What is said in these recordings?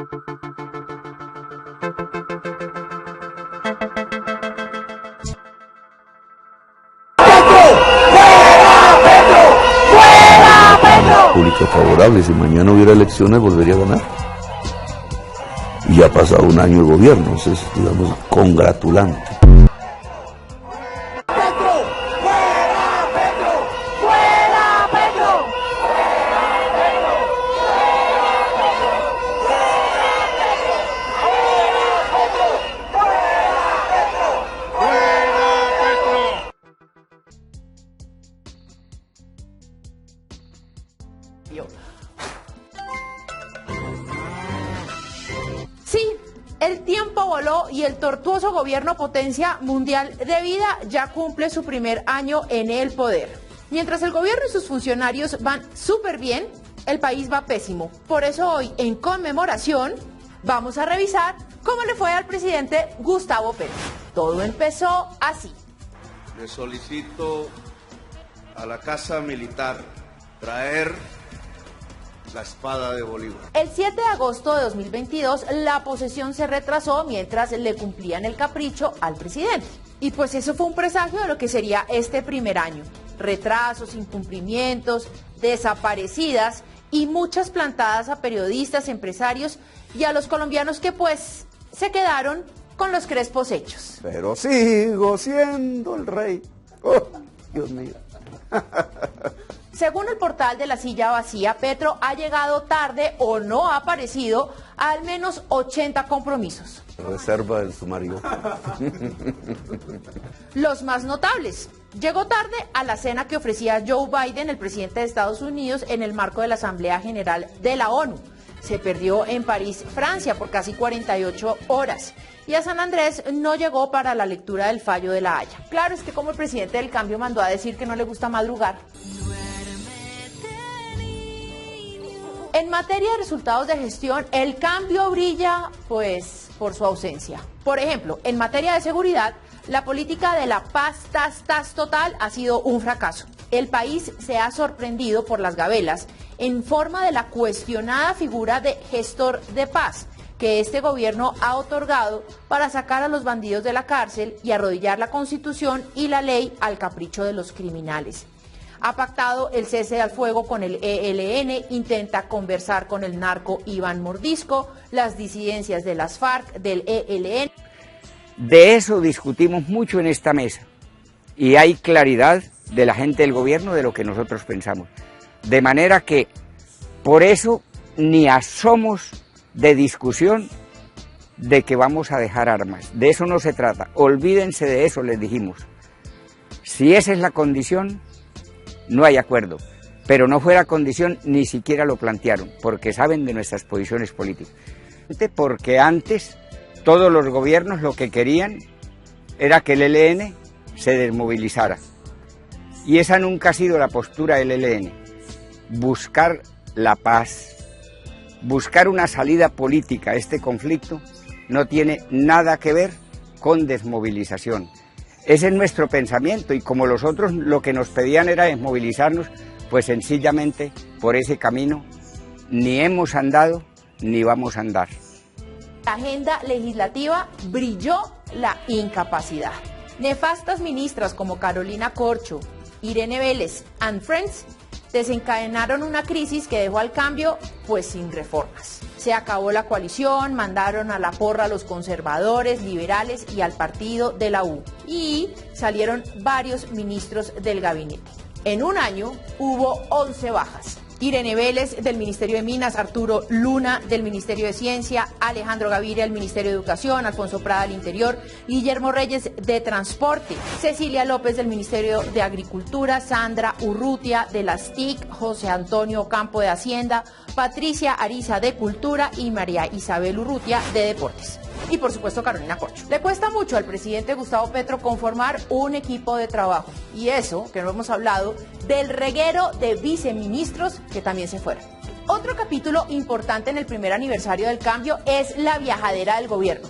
Pública favorable, si mañana hubiera elecciones volvería a ganar. Y ya ha pasado un año el gobierno, eso es, digamos, congratulante. Sí, el tiempo voló y el tortuoso gobierno potencia mundial de vida ya cumple su primer año en el poder. Mientras el gobierno y sus funcionarios van súper bien, el país va pésimo. Por eso hoy, en conmemoración, vamos a revisar cómo le fue al presidente Gustavo Petro. Todo empezó así. Le solicito a la Casa Militar traer la espada de Bolívar. El 7 de agosto de 2022, la posesión se retrasó mientras le cumplían el capricho al presidente. Y pues eso fue un presagio de lo que sería este primer año. Retrasos, incumplimientos, desaparecidas y muchas plantadas a periodistas, empresarios y a los colombianos que pues se quedaron con los crespos hechos. Pero sigo siendo el rey. Oh, Dios mío. Según el portal de La Silla Vacía, Petro ha llegado tarde o no ha aparecido a al menos 80 compromisos. Reserva del sumario. Los más notables. Llegó tarde a la cena que ofrecía Joe Biden, el presidente de Estados Unidos, en el marco de la Asamblea General de la ONU. Se perdió en París, Francia, por casi 48 horas. Y a San Andrés no llegó para la lectura del fallo de La Haya. Claro, es que como el presidente del cambio mandó a decir que no le gusta madrugar. En materia de resultados de gestión, el cambio brilla, pues, por su ausencia. Por ejemplo, en materia de seguridad, la política de la paz total ha sido un fracaso. El país se ha sorprendido por las gabelas en forma de la cuestionada figura de gestor de paz que este gobierno ha otorgado para sacar a los bandidos de la cárcel y arrodillar la Constitución y la ley al capricho de los criminales. Ha pactado el cese al fuego con el ELN, intenta conversar con el narco Iván Mordisco, las disidencias de las FARC, del ELN. De eso discutimos mucho en esta mesa y hay claridad de la gente del gobierno de lo que nosotros pensamos. De manera que por eso ni asomos de discusión de que vamos a dejar armas. De eso no se trata. Olvídense de eso, les dijimos. Si esa es la condición, no hay acuerdo, pero no fuera condición, ni siquiera lo plantearon, porque saben de nuestras posiciones políticas. Porque antes todos los gobiernos lo que querían era que el ELN se desmovilizara. Y esa nunca ha sido la postura del ELN. Buscar la paz, buscar una salida política a este conflicto no tiene nada que ver con desmovilización. Ese es nuestro pensamiento y como los otros lo que nos pedían era desmovilizarnos, pues sencillamente por ese camino ni hemos andado ni vamos a andar. La agenda legislativa brilló la incapacidad. Nefastas ministras como Carolina Corcho, Irene Vélez and Friends desencadenaron una crisis que dejó al cambio pues sin reformas. Se acabó la coalición, mandaron a la porra a los conservadores, liberales y al partido de la U. Y salieron varios ministros del gabinete. En un año hubo 11 bajas. Irene Vélez del Ministerio de Minas, Arturo Luna del Ministerio de Ciencia, Alejandro Gaviria del Ministerio de Educación, Alfonso Prada del Interior, Guillermo Reyes de Transporte, Cecilia López del Ministerio de Agricultura, Sandra Urrutia de las TIC, José Antonio Campo de Hacienda, Patricia Ariza de Cultura y María Isabel Urrutia de Deportes. Y por supuesto Carolina Corcho. Le cuesta mucho al presidente Gustavo Petro conformar un equipo de trabajo. Y eso, que no hemos hablado, del reguero de viceministros que también se fueron. Otro capítulo importante en el primer aniversario del cambio es la viajadera del gobierno,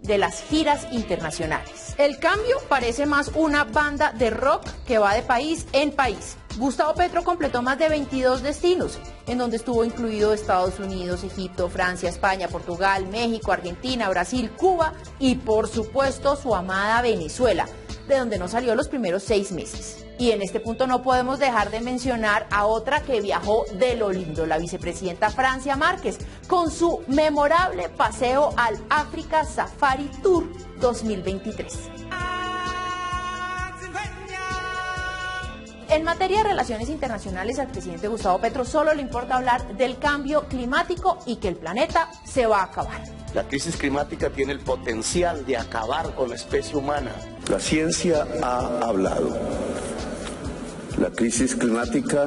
de las giras internacionales. El cambio parece más una banda de rock que va de país en país. Gustavo Petro completó más de 22 destinos, en donde estuvo incluido Estados Unidos, Egipto, Francia, España, Portugal, México, Argentina, Brasil, Cuba y por supuesto su amada Venezuela, de donde no salió los primeros 6 meses. Y en este punto no podemos dejar de mencionar a otra que viajó de lo lindo, la vicepresidenta Francia Márquez, con su memorable paseo al Africa Safari Tour 2023. En materia de relaciones internacionales, al presidente Gustavo Petro solo le importa hablar del cambio climático y que el planeta se va a acabar. La crisis climática tiene el potencial de acabar con la especie humana. La ciencia ha hablado. La crisis climática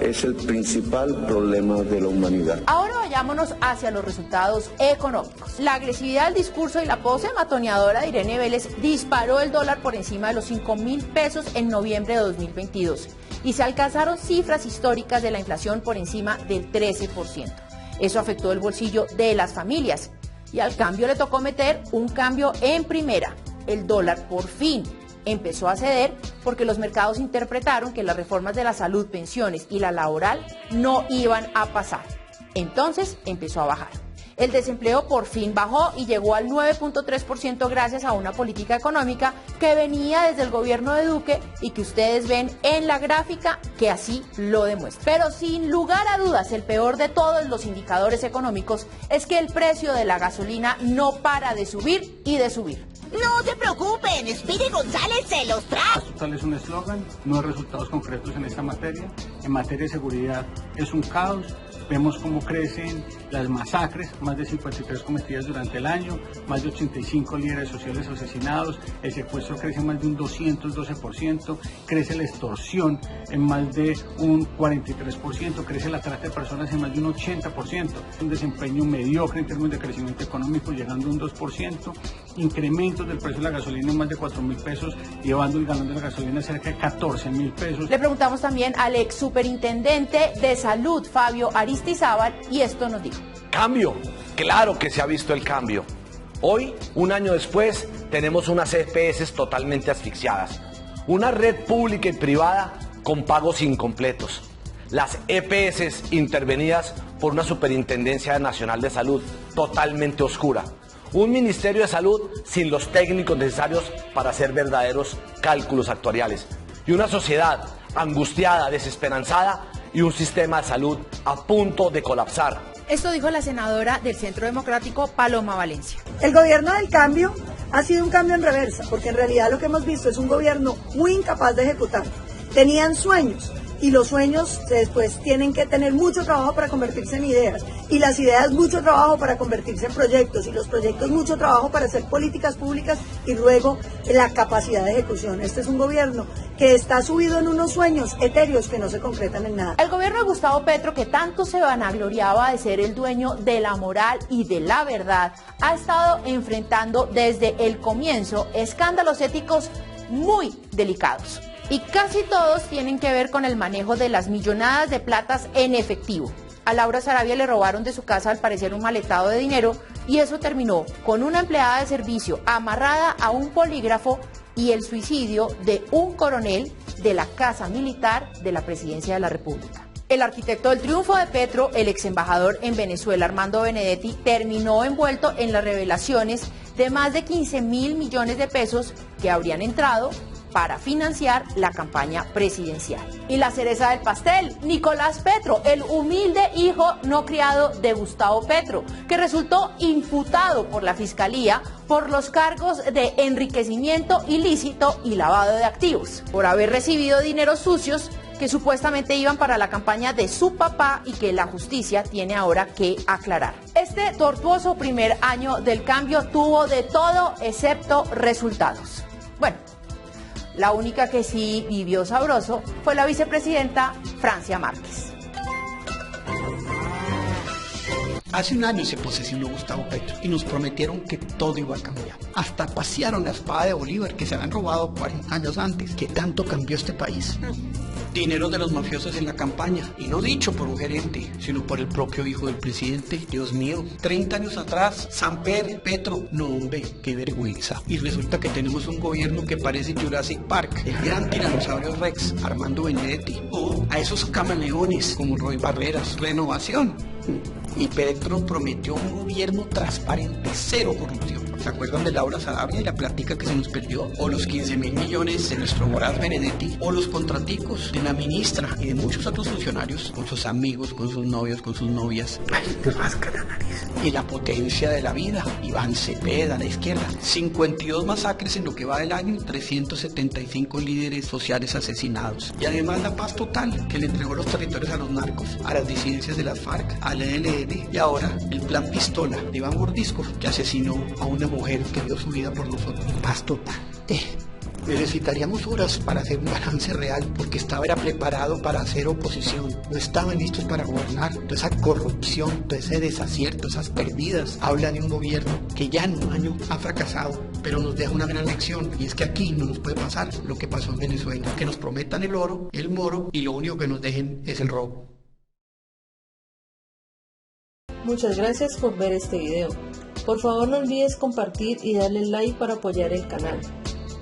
es el principal problema de la humanidad. Ahora vayámonos hacia los resultados económicos. La agresividad del discurso y la pose matoneadora de Irene Vélez disparó el dólar por encima de los 5.000 pesos en noviembre de 2022 y se alcanzaron cifras históricas de la inflación por encima del 13%. Eso afectó el bolsillo de las familias y al cambio le tocó meter un cambio en primera. El dólar por fin empezó a ceder porque los mercados interpretaron que las reformas de la salud, pensiones y la laboral no iban a pasar. Entonces empezó a bajar. El desempleo por fin bajó y llegó al 9.3% gracias a una política económica que venía desde el gobierno de Duque y que ustedes ven en la gráfica que así lo demuestra. Pero sin lugar a dudas, el peor de todos los indicadores económicos es que el precio de la gasolina no para de subir y de subir. No se preocupen, Speedy González se los trae. Tal es un eslogan, no hay resultados concretos en esta materia. En materia de seguridad es un caos. Vemos cómo crecen las masacres, más de 53 cometidas durante el año, más de 85 líderes sociales asesinados, el secuestro crece más de un 212%, crece la extorsión en más de un 43%, crece la trata de personas en más de un 80%, un desempeño mediocre en términos de crecimiento económico llegando a un 2%, incrementos del precio de la gasolina en más de 4.000 pesos, llevando el galón de la gasolina a cerca de 14.000 pesos. Le preguntamos también al ex superintendente de salud, Fabio Aristizábal, y esto nos dijo. Cambio, claro que se ha visto el cambio. Hoy, un año después, tenemos unas EPS totalmente asfixiadas. Una red pública y privada con pagos incompletos. Las EPS intervenidas por una Superintendencia Nacional de Salud totalmente oscura. Un Ministerio de Salud sin los técnicos necesarios para hacer verdaderos cálculos actuariales. Y una sociedad angustiada, desesperanzada y un sistema de salud a punto de colapsar. Esto dijo la senadora del Centro Democrático, Paloma Valencia. El gobierno del cambio ha sido un cambio en reversa, porque en realidad lo que hemos visto es un gobierno muy incapaz de ejecutar. Tenían sueños y los sueños después tienen que tener mucho trabajo para convertirse en ideas y las ideas mucho trabajo para convertirse en proyectos y los proyectos mucho trabajo para hacer políticas públicas y luego la capacidad de ejecución. Este es un gobierno que está subido en unos sueños etéreos que no se concretan en nada. El gobierno de Gustavo Petro, que tanto se vanagloriaba de ser el dueño de la moral y de la verdad, ha estado enfrentando desde el comienzo escándalos éticos muy delicados. Y casi todos tienen que ver con el manejo de las millonadas de platas en efectivo. A Laura Sarabia le robaron de su casa al parecer un maletado de dinero y eso terminó con una empleada de servicio amarrada a un polígrafo y el suicidio de un coronel de la Casa Militar de la Presidencia de la República. El arquitecto del triunfo de Petro, el ex embajador en Venezuela, Armando Benedetti, terminó envuelto en las revelaciones de más de 15.000 millones de pesos que habrían entrado para financiar la campaña presidencial. Y la cereza del pastel, Nicolás Petro, el humilde hijo no criado de Gustavo Petro, que resultó imputado por la Fiscalía por los cargos de enriquecimiento ilícito y lavado de activos, por haber recibido dineros sucios que supuestamente iban para la campaña de su papá y que la justicia tiene ahora que aclarar. Este tortuoso primer año del cambio tuvo de todo excepto resultados. Bueno, la única que sí vivió sabroso fue la vicepresidenta Francia Márquez. Hace un año se posesionó Gustavo Petro y nos prometieron que todo iba a cambiar. Hasta pasearon la espada de Bolívar que se habían robado 40 años antes. ¿Qué tanto cambió este país? dinero de los mafiosos en la campaña, y no dicho por un gerente, sino por el propio hijo del presidente. Dios mío, 30 años atrás, Samper, Petro, no hombre, qué vergüenza. Y resulta que tenemos un gobierno que parece Jurassic Park, el gran tiranosaurio Rex, Armando Benedetti, o a esos camaleones como Roy Barreras, Renovación. Y Petro prometió un gobierno transparente, cero corrupción. ¿Se acuerdan de Laura Sarabia y la plática que se nos perdió? O los 15.000 millones de nuestro Moraz Benedetti, o los contraticos de la ministra y de muchos otros funcionarios con sus amigos, con sus novios, con sus novias. Ay, te rasca la nariz. Y la potencia de la vida, Iván Cepeda a la izquierda. 52 masacres en lo que va del año, 375 líderes sociales asesinados. Y además la paz total que le entregó los territorios a los narcos, a las disidencias de las FARC, al ELN, y ahora el plan Pistola de Iván Mordisco, que asesinó a una mujer que dio su vida por nosotros. Paz total. Necesitaríamos horas para hacer un balance real, porque estaba preparado para hacer oposición, no estaban listos para gobernar. Toda esa corrupción, todo ese desacierto, esas perdidas, habla de un gobierno que ya en un año ha fracasado, pero nos deja una gran lección, y es que aquí no nos puede pasar lo que pasó en Venezuela, que nos prometan el oro, el moro, y lo único que nos dejen es el robo. Muchas gracias por ver este video. Por favor no olvides compartir y darle like para apoyar el canal.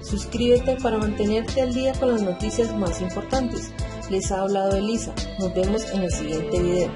Suscríbete para mantenerte al día con las noticias más importantes. Les ha hablado Elisa. Nos vemos en el siguiente video.